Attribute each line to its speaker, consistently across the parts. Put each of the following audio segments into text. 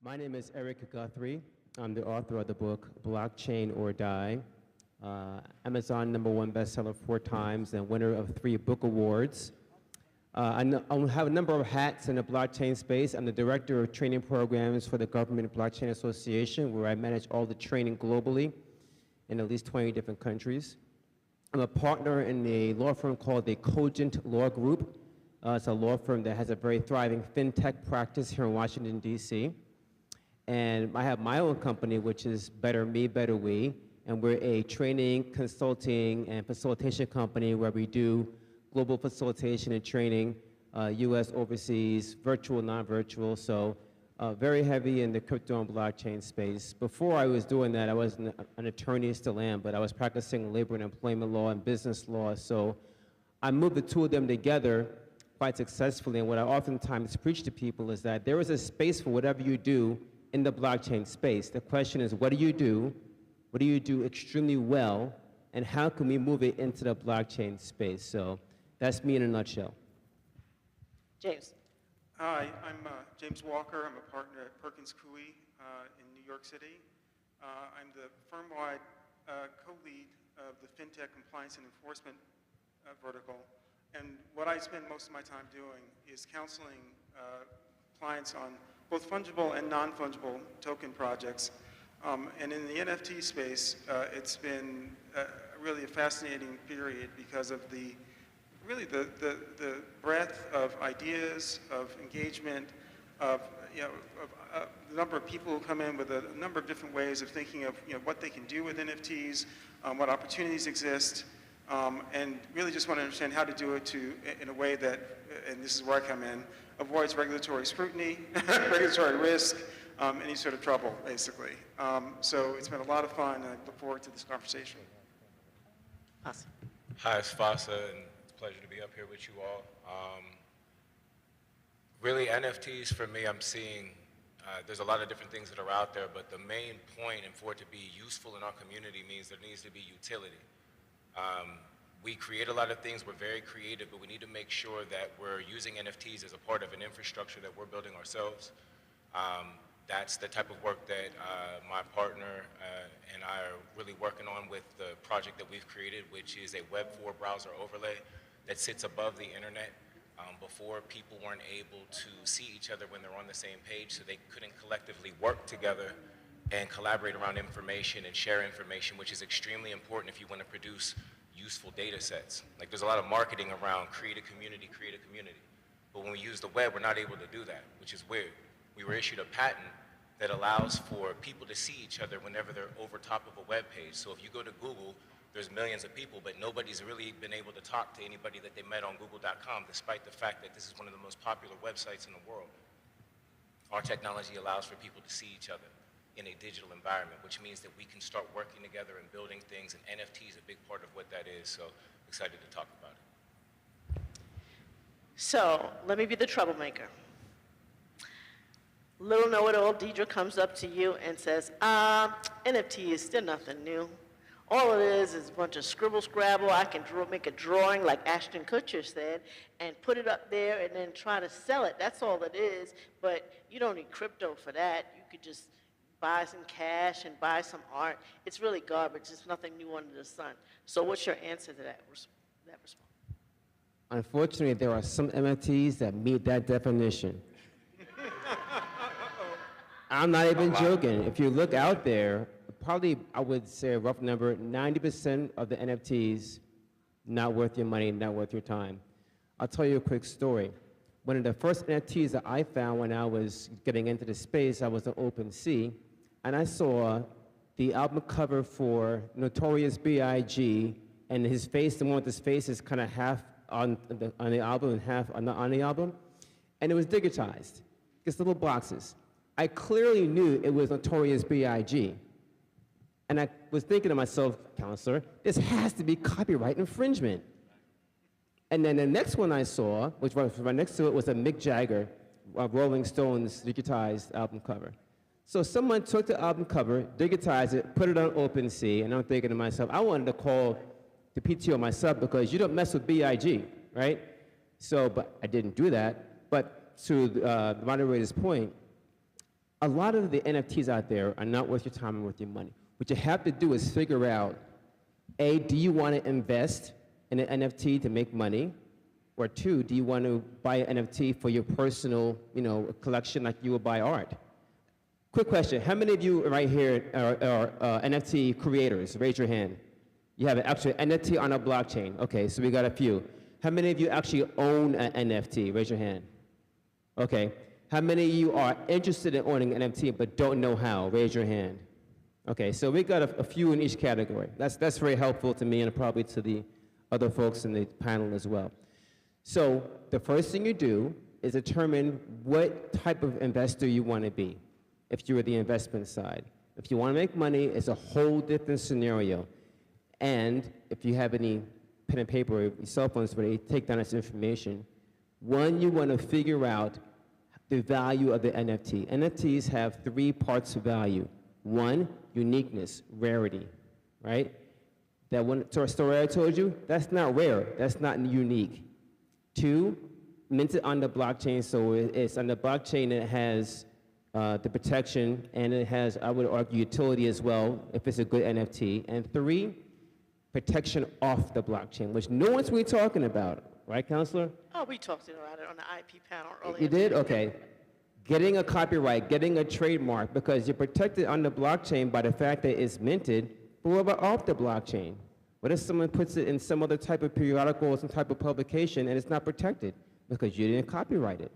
Speaker 1: My name is Eric Guthrie. I'm the author of the book Blockchain or Die. Amazon #1 bestseller 4 times and winner of 3 book awards. I have a number of hats in the blockchain space. I'm the director of training programs for the Government Blockchain Association, where I manage all the training globally in at least 20 different countries. I'm a partner in a law firm called the Cogent Law Group. It's a law firm that has a very thriving fintech practice here in Washington, D.C. And I have my own company, which is Better Me, Better We. And we're a training, consulting, and facilitation company where we do global facilitation and training, US, overseas, virtual, non-virtual. So very heavy in the crypto and blockchain space. Before I was doing that, I was an attorney, still am, but I was practicing labor and employment law and business law. So I moved the two of them together quite successfully. And what I oftentimes preach to people is that there is a space for whatever you do in the blockchain space. The question is, what do you do? What do you do extremely well? And how can we move it into the blockchain space? So that's me in a nutshell.
Speaker 2: James.
Speaker 3: Hi, I'm James Walker. I'm a partner at Perkins Coie in New York City. I'm the firm-wide co-lead of the FinTech Compliance and Enforcement vertical. And what I spend most of my time doing is counseling clients on both fungible and non-fungible token projects. And in the NFT space, it's been really a fascinating period because of the breadth of ideas, of engagement, of the number of people who come in with a number of different ways of thinking of what they can do with NFTs, what opportunities exist, and really just want to understand how to do it in a way that, and this is where I come in, avoids regulatory scrutiny, regulatory risk, any sort of trouble, basically. So it's been a lot of fun, and I look forward to this conversation.
Speaker 2: Awesome.
Speaker 4: Hi, it's Fasa, and it's a pleasure to be up here with you all. Really, NFTs for me, I'm seeing there's a lot of different things that are out there, but the main point, and for it to be useful in our community, means there needs to be utility. We create a lot of things, we're very creative, but we need to make sure that we're using NFTs as a part of an infrastructure that we're building ourselves. That's the type of work that my partner and I are really working on with the project that we've created, which is a Web4 browser overlay that sits above the internet. Before, people weren't able to see each other when they're on the same page, so they couldn't collectively work together and collaborate around information and share information, which is extremely important if you want to produce useful data sets. Like, there's a lot of marketing around create a community. But when we use the web, we're not able to do that, which is weird. We were issued a patent that allows for people to see each other whenever they're over top of a web page. So if you go to Google, there's millions of people, but nobody's really been able to talk to anybody that they met on Google.com, despite the fact that this is one of the most popular websites in the world. Our technology allows for people to see each other in a digital environment, which means that we can start working together and building things, and NFT is a big part of what that is, so excited to talk about it.
Speaker 2: So let me be the troublemaker. Little know-it-all Deidre comes up to you and says, NFT is still nothing new. All it is a bunch of scribble scrabble. I can make a drawing like Ashton Kutcher said and put it up there and then try to sell it. That's all it is, but you don't need crypto for that. You could just buy some cash and buy some art. It's really garbage. There's nothing new under the sun. So what's your answer to that response?
Speaker 1: Unfortunately, there are some NFTs that meet that definition. I'm not even joking. If you look out there, probably, I would say a rough number, 90% of the NFTs, not worth your money, not worth your time. I'll tell you a quick story. One of the first NFTs that I found when I was getting into the space, I was on OpenSea, and I saw the album cover for Notorious B.I.G., and his face, the one with his face is kind of half on the album and half on the album, and it was digitized, just little boxes. I clearly knew it was Notorious B.I.G., and I was thinking to myself, counselor, this has to be copyright infringement. And then the next one I saw, which was right next to it, was a Mick Jagger, Rolling Stones digitized album cover. So someone took the album cover, digitized it, put it on OpenSea, and I'm thinking to myself, I wanted to call the PTO myself because you don't mess with B.I.G., right? So, but I didn't do that. But to the moderator's point, a lot of the NFTs out there are not worth your time and worth your money. What you have to do is figure out, A, do you want to invest in an NFT to make money? Or two, do you want to buy an NFT for your personal, collection like you would buy art? Quick question, how many of you right here are NFT creators? Raise your hand. You have an actual NFT on a blockchain. Okay, so we got a few. How many of you actually own an NFT? Raise your hand. Okay. How many of you are interested in owning an NFT but don't know how? Raise your hand. Okay, so we got a few in each category. That's very helpful to me and probably to the other folks in the panel as well. So the first thing you do is determine what type of investor you want to be if you're the investment side. If you want to make money, it's a whole different scenario. And if you have any pen and paper or cell phones where they take down this information, one, you want to figure out the value of the NFT. NFTs have 3 parts of value. One, uniqueness, rarity, right? That one story I told you, that's not rare, that's not unique. 2, minted on the blockchain, so it's on the blockchain, it has the protection, and it has, I would argue, utility as well, if it's a good NFT. And 3, protection off the blockchain, which no one's really talking about, right, Counselor?
Speaker 2: Oh, we talked about it on the IP panel earlier.
Speaker 1: You did? Okay. Getting a copyright, getting a trademark, because you're protected on the blockchain by the fact that it's minted, but what about off the blockchain? What if someone puts it in some other type of periodical or some type of publication and it's not protected because you didn't copyright it?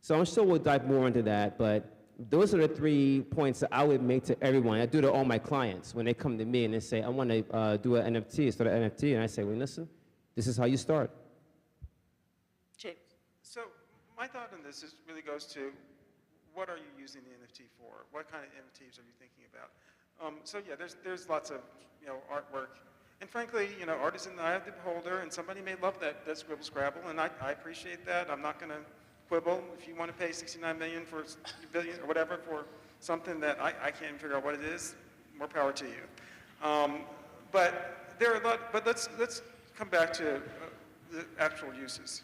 Speaker 1: So I'm sure we'll dive more into that, but those are the 3 points that I would make to everyone. I do to all my clients when they come to me and they say, I want to do an NFT, start an NFT, and I say, well, listen, this is how you start.
Speaker 2: James.
Speaker 3: So my thought on this really goes to, what are you using the NFT for? What kind of NFTs are you thinking about? So yeah, there's lots of artwork, and frankly, art is in the eye of the beholder, and somebody may love that scribble scrabble, and I appreciate that. I'm not going to quibble. If you want to pay $69 million for billion or whatever for something that I can't even figure out what it is, more power to you. But there are a lot. But let's come back to the actual uses.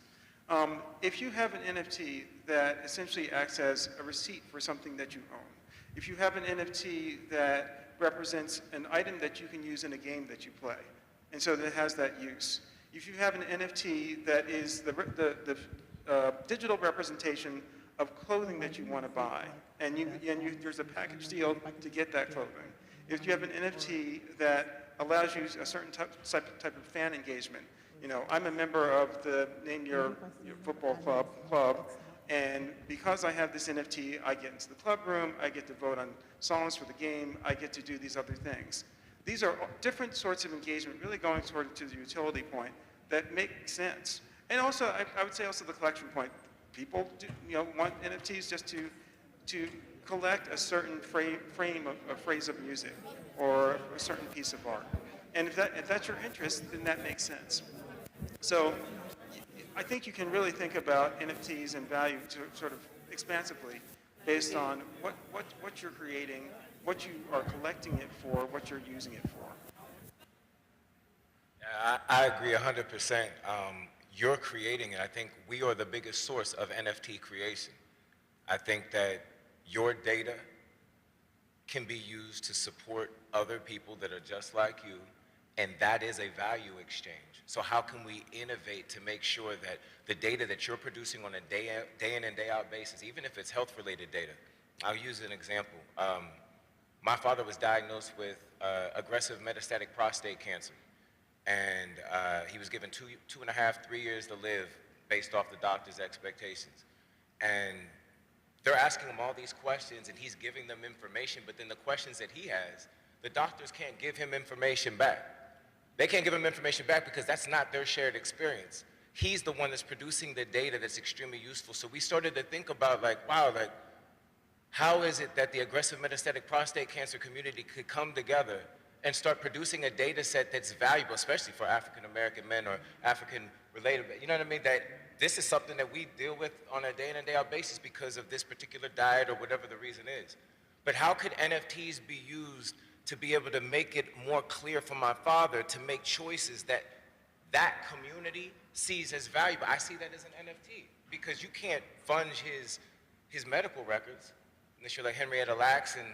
Speaker 3: If you have an NFT that essentially acts as a receipt for something that you own, if you have an NFT that represents an item that you can use in a game that you play, and so that it has that use, if you have an NFT that is the digital representation of clothing that you want to buy, and there's a package deal to get that clothing, if you have an NFT that allows you a certain type of fan engagement, I'm a member of the Name Your Football Club, and because I have this NFT, I get into the club room, I get to vote on songs for the game, I get to do these other things. These are different sorts of engagement, really going to the utility point that make sense. And also, I would say also the collection point. People want NFTs just to collect a certain frame of a phrase of music or a certain piece of art. And if that's your interest, then that makes sense. So I think you can really think about NFTs and value sort of expansively based on what you're creating, what you are collecting it for, what you're using it for.
Speaker 4: I agree 100%. You're creating it. I think we are the biggest source of NFT creation. I think that your data can be used to support other people that are just like you, and that is a value exchange. So how can we innovate to make sure that the data that you're producing on a day in and day out basis, even if it's health-related data, I'll use an example. My father was diagnosed with aggressive metastatic prostate cancer, and he was given 2.5, 3 years to live based off the doctor's expectations. And they're asking him all these questions, and he's giving them information, but then the questions that he has, the doctors can't give him information back. They can't give him information back because that's not their shared experience. He's the one that's producing the data that's extremely useful. So we started to think about wow, how is it that the aggressive metastatic prostate cancer community could come together and start producing a data set that's valuable, especially for African American men or African related, you know what I mean? That this is something that we deal with on a day in and day out basis because of this particular diet or whatever the reason is. But how could NFTs be used to be able to make it more clear for my father to make choices that that community sees as valuable? I see that as an NFT because you can't fund his medical records. unless you're like Henrietta Lacks, and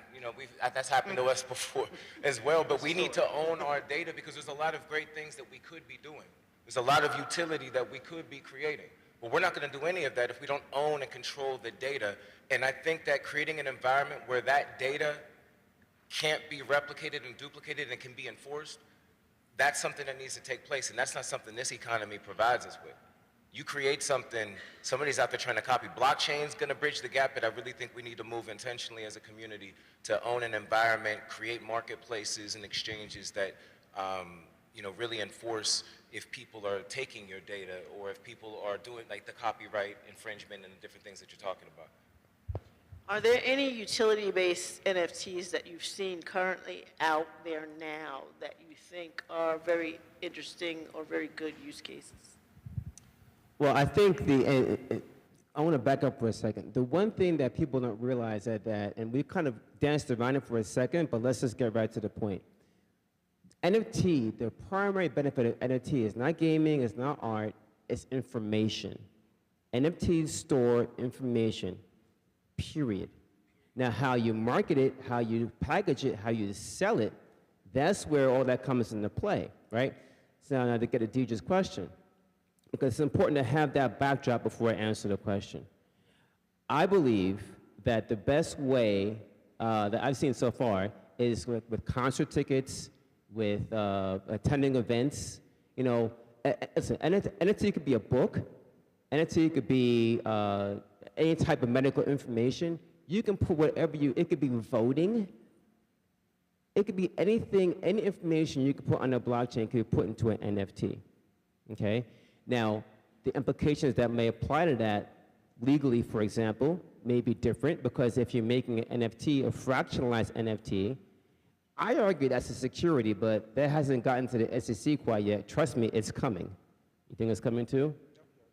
Speaker 4: that's happened to us before as well. But we need to own our data because there's a lot of great things that we could be doing. There's a lot of utility that we could be creating. But we're not going to do any of that if we don't own and control the data. And I think that creating an environment where that data can't be replicated and duplicated and can be enforced, that's something that needs to take place. And that's not something this economy provides us with. You create something, somebody's out there trying to copy. Blockchain's going to bridge the gap, but I really think we need to move intentionally as a community to own an environment, create marketplaces and exchanges that really enforce if people are taking your data or if people are doing like the copyright infringement and the different things that you're talking about.
Speaker 2: Are there any utility-based NFTs that you've seen currently out there now that you think are very interesting or very good use cases?
Speaker 1: Well, I think I want to back up for a second. The one thing that people don't realize and we kind of danced around it for a second, but let's just get right to the point. NFT, the primary benefit of NFT is not gaming, it's not art, it's information. NFTs store information, period. Now, how you market it, how you package it, how you sell it, that's where all that comes into play, right? So now to get to Deidre's question, because it's important to have that backdrop before I answer the question. I believe that the best way that I've seen so far is with concert tickets, with attending events. Listen, NFT could be a book, NFT could be any type of medical information. You can put it could be voting. It could be anything, any information you could put on a blockchain could be put into an NFT, okay? Now, the implications that may apply to that legally, for example, may be different because if you're making an NFT, a fractionalized NFT, I argue that's a security, but that hasn't gotten to the SEC quite yet. Trust me, it's coming. You think it's coming too?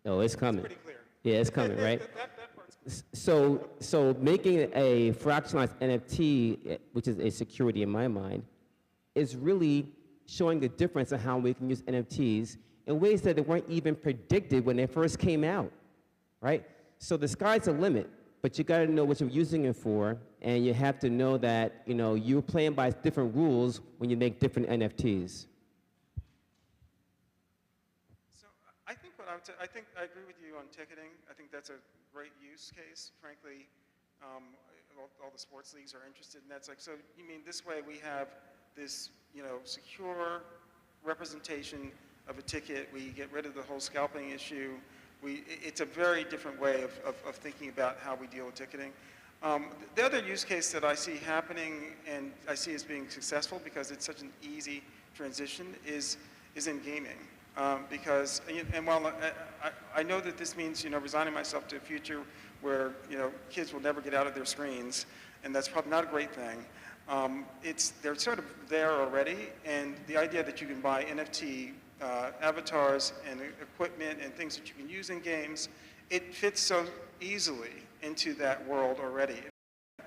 Speaker 1: No, it's coming.
Speaker 3: It's pretty clear.
Speaker 1: Yeah, it's coming, right?
Speaker 3: That part's
Speaker 1: So making a fractionalized NFT, which is a security in my mind, is really showing the difference in how we can use NFTs in ways that they weren't even predicted when they first came out, right? So the sky's the limit, but you gotta know what you're using it for, and you have to know that, you're playing by different rules when you make different NFTs.
Speaker 3: So I think I think I agree with you on ticketing. I think that's a great use case. Frankly, all the sports leagues are interested in that. It's like, so you mean this way we have this, secure representation of a ticket. We get rid of the whole scalping issue. It's a very different way of thinking about how we deal with ticketing. The other use case that I see happening and I see as being successful because it's such an easy transition is in gaming. Because, and while I know that this means, resigning myself to a future where, kids will never get out of their screens, and that's probably not a great thing. They're sort of there already, and the idea that you can buy NFT avatars and equipment and things that you can use in games, it fits so easily into that world already.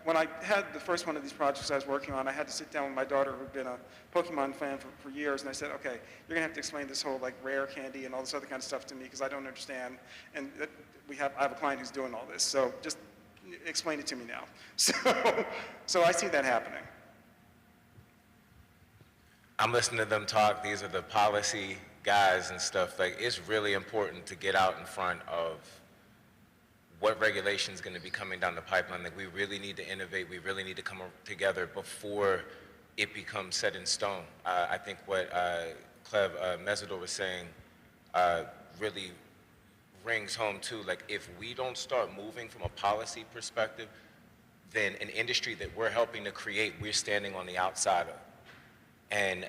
Speaker 3: When I had the first one of these projects I was working on, I had to sit down with my daughter who'd been a Pokemon fan for years, and I said, okay, you're gonna have to explain this whole rare candy and all this other kind of stuff to me because I don't understand. And I have a client who's doing all this, so just explain it to me now. So I see that happening.
Speaker 4: I'm listening to them talk. These are the policy guys and stuff. It's really important to get out in front of what regulation is going to be coming down the pipeline. We really need to innovate. We really need to come together before it becomes set in stone. I think what Cleve Mesidor was saying really rings home too. If we don't start moving from a policy perspective, then an industry that we're helping to create, we're standing on the outside of. And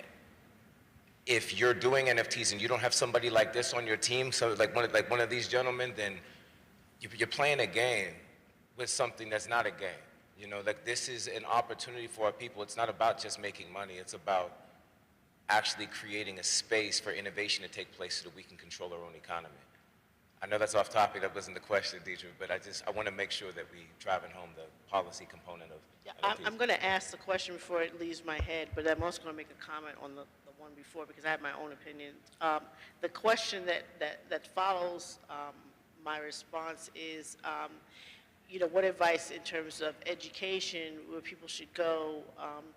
Speaker 4: if you're doing NFTs and you don't have somebody like this on your team, so one of these gentlemen, then you're playing a game with something that's not a game. This is an opportunity for our people. It's not about just making money. It's about actually creating a space for innovation to take place so that we can control our own economy. I know that's off topic. That wasn't the question, Deidre, but I want to make sure that we driving home the policy component of NFTs.
Speaker 2: I'm going to ask the question before it leaves my head, but I'm also going to make a comment on the one before because I have my own opinion. The question that follows my response is, what advice in terms of education where people should go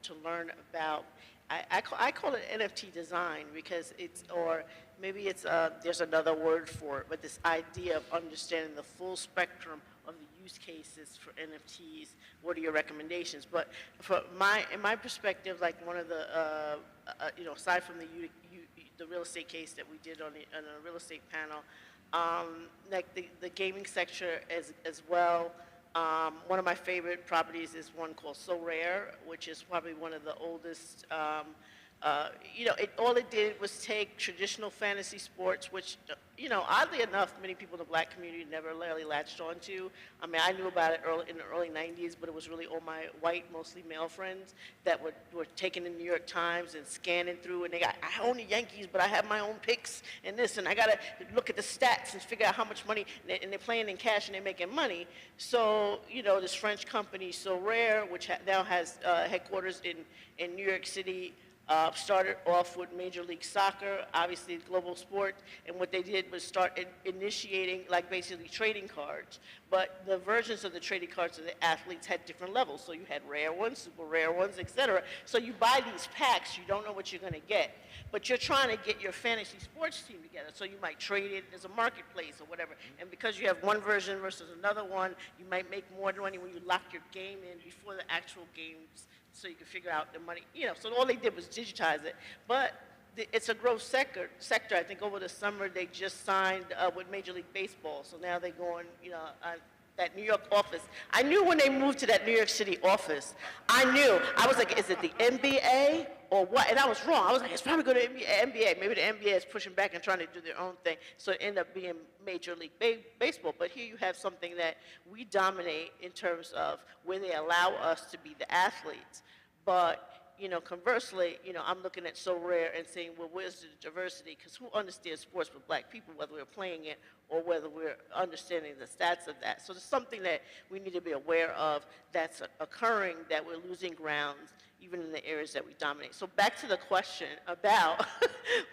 Speaker 2: to learn about, I call it NFT design because it's, or maybe it's, there's another word for it, but this idea of understanding the full spectrum of the use cases for NFTs. What are your recommendations? But in my perspective, like one of the, aside from the real estate case that we did on a real estate panel, like the gaming sector as well. One of my favorite properties is one called So Rare, which is probably one of the oldest. All it did was take traditional fantasy sports, which, oddly enough, many people in the black community never really latched onto. I mean, I knew about it in the early 90s, but it was really all my white, mostly male friends that were taking the New York Times and scanning through, and I own the Yankees, but I have my own picks and this, and I got to look at the stats and figure out how much money, and they're playing in cash and they're making money. So, this French company, So Rare, which now has headquarters in New York City, started off with Major League Soccer, obviously global sport, and what they did was start initiating like basically trading cards. But the versions of the trading cards of the athletes had different levels. So you had rare ones, super rare ones, etc. So you buy these packs, you don't know what you're going to get, but you're trying to get your fantasy sports team together. So you might trade it as a marketplace or whatever. And because you have one version versus another one, you might make more money when you lock your game in before the actual games, so you can figure out the money, so all they did was digitize it. But it's a growth sector. I think over the summer they just signed with Major League Baseball, so now they're going, that New York office. I knew when they moved to that New York City office, I was like, is it the NBA or what? And I was wrong. I was like, it's probably going to NBA. Maybe the NBA is pushing back and trying to do their own thing, so it ended up being Major League Baseball. But here you have something that we dominate in terms of where they allow us to be the athletes. But conversely, I'm looking at So Rare and saying, well, where's the diversity? Because who understands sports with black people, whether we're playing it or whether we're understanding the stats of that? So there's something that we need to be aware of that's occurring, that we're losing grounds, even in the areas that we dominate. So back to the question about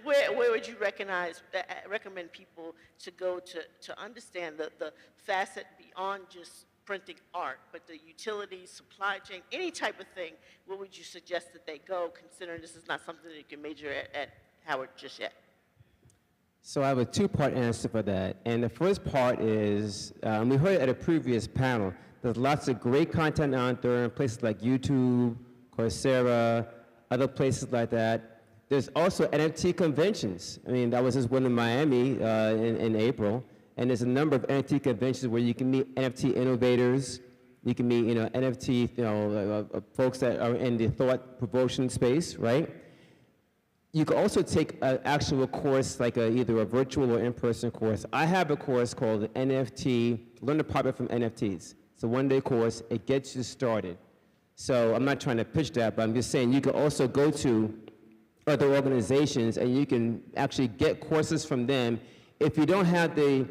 Speaker 2: where would you recommend people to go to understand the facet beyond just printing art, but the utilities, supply chain, any type of thing, where would you suggest that they go, considering this is not something that you can major at Howard just yet?
Speaker 1: So I have a two-part answer for that. And the first part is, we heard it at a previous panel, there's lots of great content out there in places like YouTube, Coursera, other places like that. There's also NFT conventions. I mean, that was just one in Miami in April. And there's a number of NFT conventions where you can meet NFT innovators. You can meet, NFT, folks that are in the thought-provoking space, right? You can also take an actual course, like either a virtual or in-person course. I have a course called NFT, Learn to Profit from NFTs. It's a one-day course. It gets you started. So I'm not trying to pitch that, but I'm just saying you can also go to other organizations and you can actually get courses from them. If you don't have the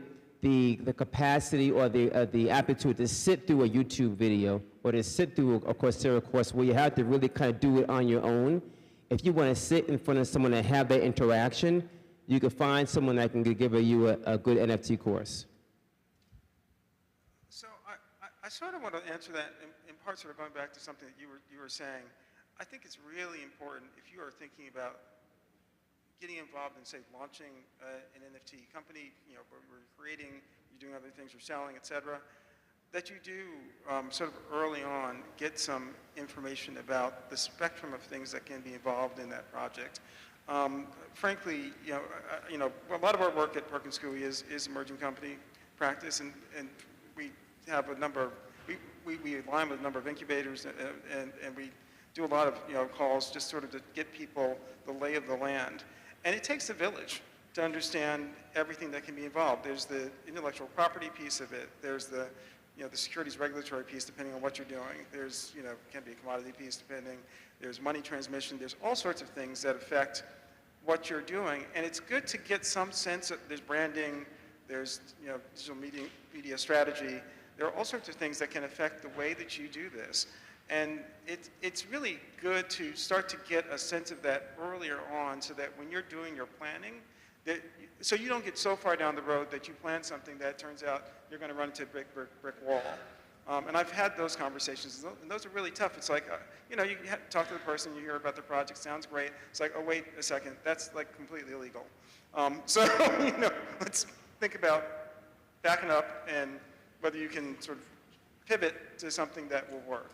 Speaker 1: capacity or the aptitude to sit through a YouTube video or to sit through a Coursera course where you have to really kind of do it on your own, if you want to sit in front of someone and have that interaction, you can find someone that can give you a good NFT course.
Speaker 3: So I sort of want to answer that in part, sort of going back to something that you were saying. I think it's really important if you are thinking about getting involved in, say, launching an NFT company, where you're creating, you're doing other things, you're selling, et cetera, that you do sort of early on get some information about the spectrum of things that can be involved in that project. Frankly, a lot of our work at Perkins Coie is emerging company practice, and we have a number of, we align with a number of incubators, and we do a lot of calls just sort of to get people the lay of the land. And it takes a village to understand everything that can be involved. There's the intellectual property piece of it. There's the securities regulatory piece, depending on what you're doing. There's, can be a commodity piece, depending. There's money transmission. There's all sorts of things that affect what you're doing. And it's good to get some sense of, there's branding, there's, digital media strategy. There are all sorts of things that can affect the way that you do this. And it's really good to start to get a sense of that earlier on, so that when you're doing your planning, so you don't get so far down the road that you plan something that turns out you're going to run into a brick wall. And I've had those conversations, and those are really tough. It's like, you know, you talk to the person, you hear about their project, sounds great. It's like, oh, wait a second, that's like completely illegal. So, you know, let's think about backing up and whether you can sort of pivot to something that will work.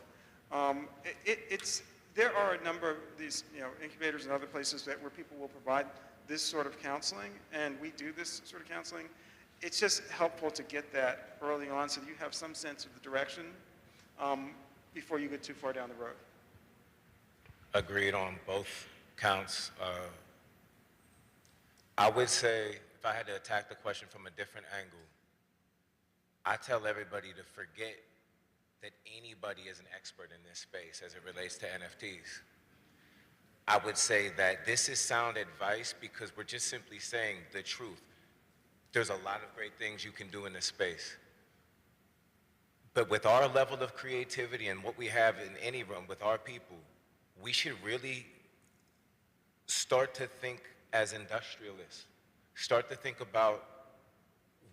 Speaker 3: There are a number of these, you know, incubators and other places where people will provide this sort of counseling, and we do this sort of counseling. It's just helpful to get that early on so that you have some sense of the direction before you get too far down the road.
Speaker 4: Agreed on both counts. I would say, if I had to attack the question from a different angle, I tell everybody to forget that anybody is an expert in this space as it relates to NFTs. I would say that this is sound advice because we're just simply saying the truth. There's a lot of great things you can do in this space. But with our level of creativity and what we have in any room with our people, we should really start to think as industrialists. Start to think about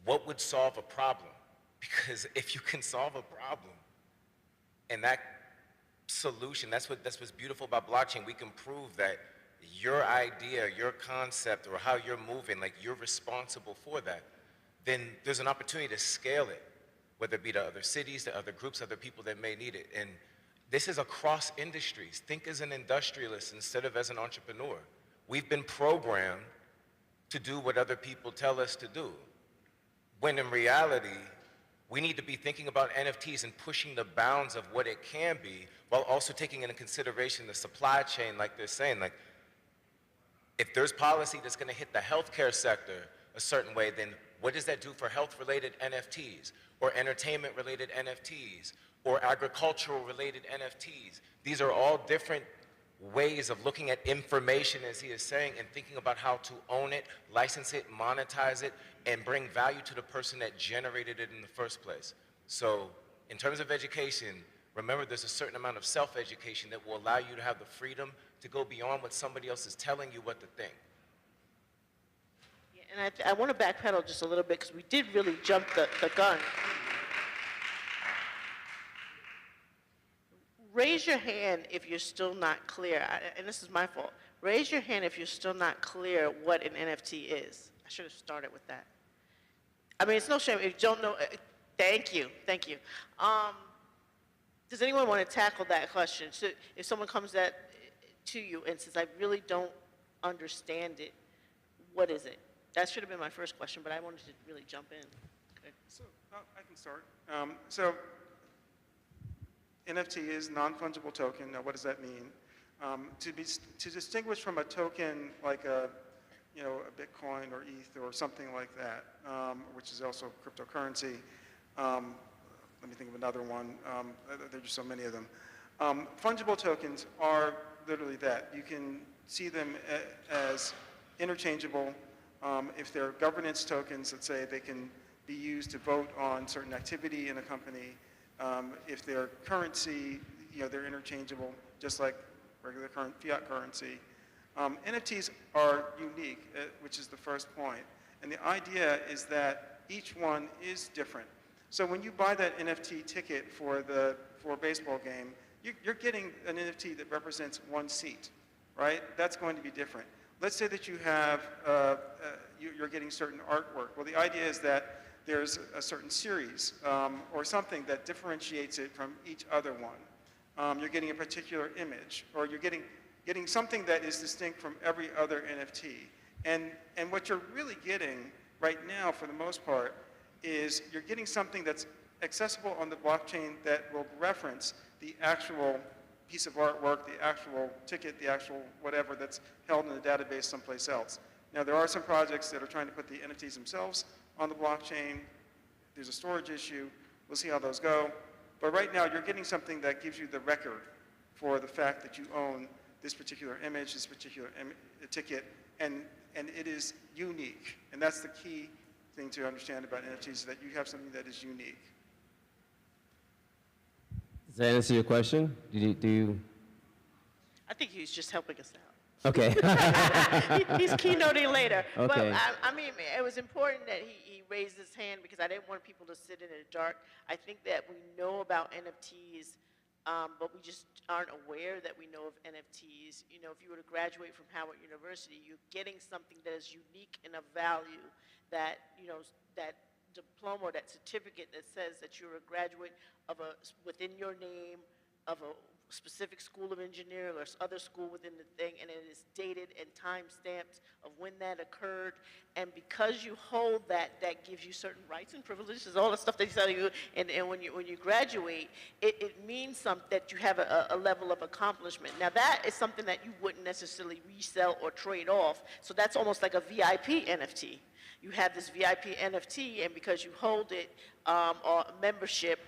Speaker 4: what would solve a problem. Because if you can solve a problem, and that solution, that's what's beautiful about blockchain. We can prove that your idea, your concept, or how you're moving, like you're responsible for that. Then there's an opportunity to scale it, whether it be to other cities, to other groups, other people that may need it. And this is across industries. Think as an industrialist instead of as an entrepreneur. We've been programmed to do what other people tell us to do, when in reality, we need to be thinking about NFTs and pushing the bounds of what it can be, while also taking into consideration the supply chain, like they're saying. Like, if there's policy that's gonna hit the healthcare sector a certain way, then what does that do for health-related NFTs, or entertainment-related NFTs, or agricultural-related NFTs? These are all different ways of looking at information, as he is saying, and thinking about how to own it, license it, monetize it, and bring value to the person that generated it in the first place. So in terms of education, remember there's a certain amount of self-education that will allow you to have the freedom to go beyond what somebody else is telling you what to think.
Speaker 2: Yeah, and I want to backpedal just a little bit because we did really jump the gun. Raise your hand if you're still not clear, and this is my fault. Raise your hand if you're still not clear what an NFT is. I should have started with that. I mean, it's no shame if you don't know. Thank you, thank you. Does anyone want to tackle that question? So if someone comes to you and says, I really don't understand it, what is it? That should have been my first question, but I wanted to really jump in. Okay.
Speaker 3: So I can start. So NFT is non-fungible token. Now, what does that mean? To distinguish from a token like a Bitcoin or ETH or something like that, which is also cryptocurrency. Let me think of another one. There are just so many of them. Fungible tokens are literally that. You can see them as interchangeable. If they're governance tokens, let's say they can be used to vote on certain activity in a company. If they're currency, they're interchangeable, just like regular current fiat currency. NFTs are unique, which is the first point. And the idea is that each one is different. So when you buy that NFT ticket for a baseball game, you're getting an NFT that represents one seat, right? That's going to be different. Let's say that you have, you're getting certain artwork. Well, the idea is that there's a certain series or something that differentiates it from each other one. You're getting a particular image, or you're getting something that is distinct from every other NFT. And what you're really getting right now, for the most part, is you're getting something that's accessible on the blockchain that will reference the actual piece of artwork, the actual ticket, the actual whatever that's held in the database someplace else. Now, there are some projects that are trying to put the NFTs themselves on the blockchain. There's a storage issue. We'll see how those go. But right now, you're getting something that gives you the record for the fact that you own this particular image, this particular ticket, and it is unique. And that's the key thing to understand about NFTs, is that you have something that is unique.
Speaker 1: Does that answer your question? Do you?
Speaker 2: I think he's just helping us out.
Speaker 1: Okay.
Speaker 2: He's keynoting later. But
Speaker 1: Okay.
Speaker 2: I mean, it was important that he raised his hand because I didn't want people to sit in the dark. I think that we know about NFTs, but we just aren't aware that we know of NFTs. You know, if you were to graduate from Howard University, you're getting something that is unique and of value that, you know, that diploma or that certificate that says that you're a graduate of within your name, of a specific school of engineering or other school within the thing, and it is dated and time stamped of when that occurred. And because you hold that, that gives you certain rights and privileges, all the stuff they tell you. And when you graduate, it means something that you have a level of accomplishment. Now that is something that you wouldn't necessarily resell or trade off. So that's almost like a VIP NFT. You have this VIP NFT, and because you hold it, or membership,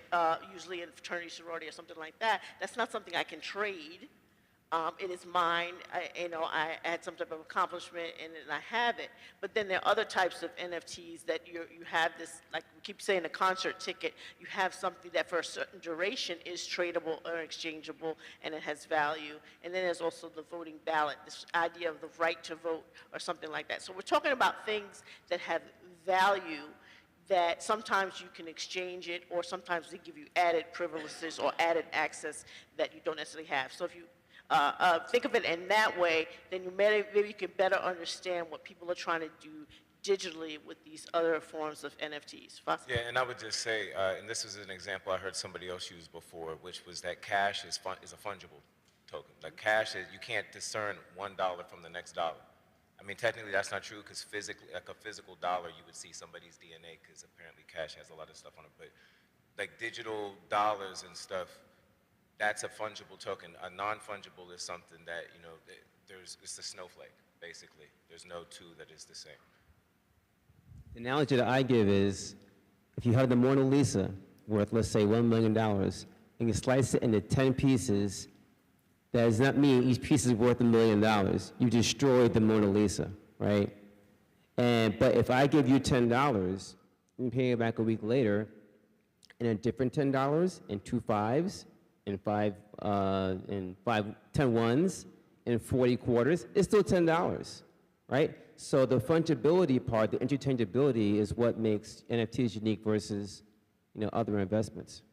Speaker 2: usually in fraternity, sorority, or something like that, that's not something I can trade. It is mine. I had some type of accomplishment, and I have it. But then there are other types of NFTs that you have this, like we keep saying, a concert ticket. You have something that for a certain duration is tradable or exchangeable, and it has value. And then there's also the voting ballot, this idea of the right to vote or something like that. So we're talking about things that have value that sometimes you can exchange it, or sometimes they give you added privileges or added access that you don't necessarily have. So if you think of it in that way, then maybe you can better understand what people are trying to do digitally with these other forms of NFTs. Fasa?
Speaker 4: Yeah, and I would just say, and this is an example I heard somebody else use before, which was that cash is a fungible token. Like cash is, you can't discern $1 from the next dollar. I mean, technically that's not true because physically, like a physical dollar, you would see somebody's DNA because apparently cash has a lot of stuff on it. But like digital dollars and stuff, that's a fungible token. A non-fungible is something that, you know, it's a snowflake, basically. There's no two that is the same.
Speaker 1: The analogy that I give is, if you have the Mona Lisa worth, let's say, $1 million, and you slice it into 10 pieces, that does not mean each piece is worth $1 million. You destroyed the Mona Lisa, right? But if I give you $10 and pay it back a week later, and a different $10, and 2 5s, and 10 ones, and 40 quarters, it's still $10, right? So the fungibility part, the interchangeability, is what makes NFTs unique versus, you know, other investments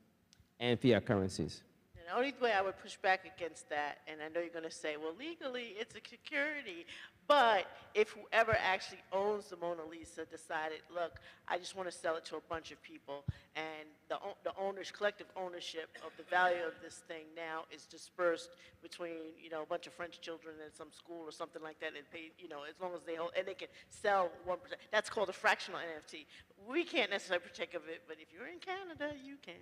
Speaker 1: and fiat currencies.
Speaker 2: The only way I would push back against that, and I know you're going to say, well, legally, it's a security, but if whoever actually owns the Mona Lisa decided, look, I just want to sell it to a bunch of people, and the collective ownership of the value of this thing now is dispersed between, you know, a bunch of French children in some school or something like that, and pay, you know, as long as they hold, and they can sell 1%. That's called a fractional NFT. We can't necessarily partake of it, but if you're in Canada, you can.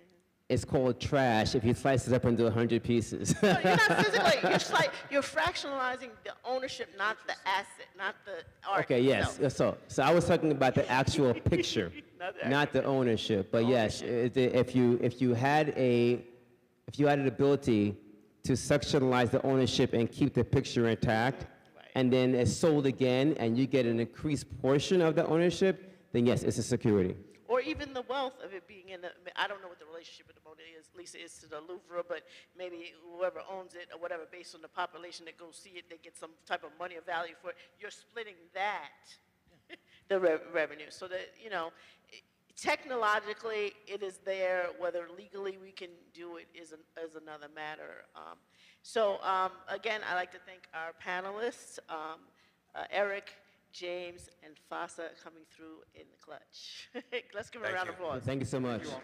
Speaker 1: It's called trash if you slice it up into 100 pieces.
Speaker 2: No, you're not physically. You're fractionalizing the ownership, not the asset, not the art.
Speaker 1: Okay, yes.
Speaker 2: itself.
Speaker 1: So I was talking about the actual picture, not the ownership. But yes, if you had an ability to sectionalize the ownership and keep the picture intact, and then it's sold again, and you get an increased portion of the ownership, then yes, it's a security.
Speaker 2: Or even the wealth of it being in the, I don't know what the relationship with the Mona Lisa is to the Louvre, but maybe whoever owns it or whatever, based on the population that goes see it, they get some type of money or value for it. You're splitting that, the revenue. So that, you know, technologically it is there. Whether legally we can do it is another matter. Again, I'd like to thank our panelists, Eric, James, and Fasa coming through in the clutch. Let's give them a round of applause.
Speaker 1: Thank you so much.
Speaker 3: Thank you all.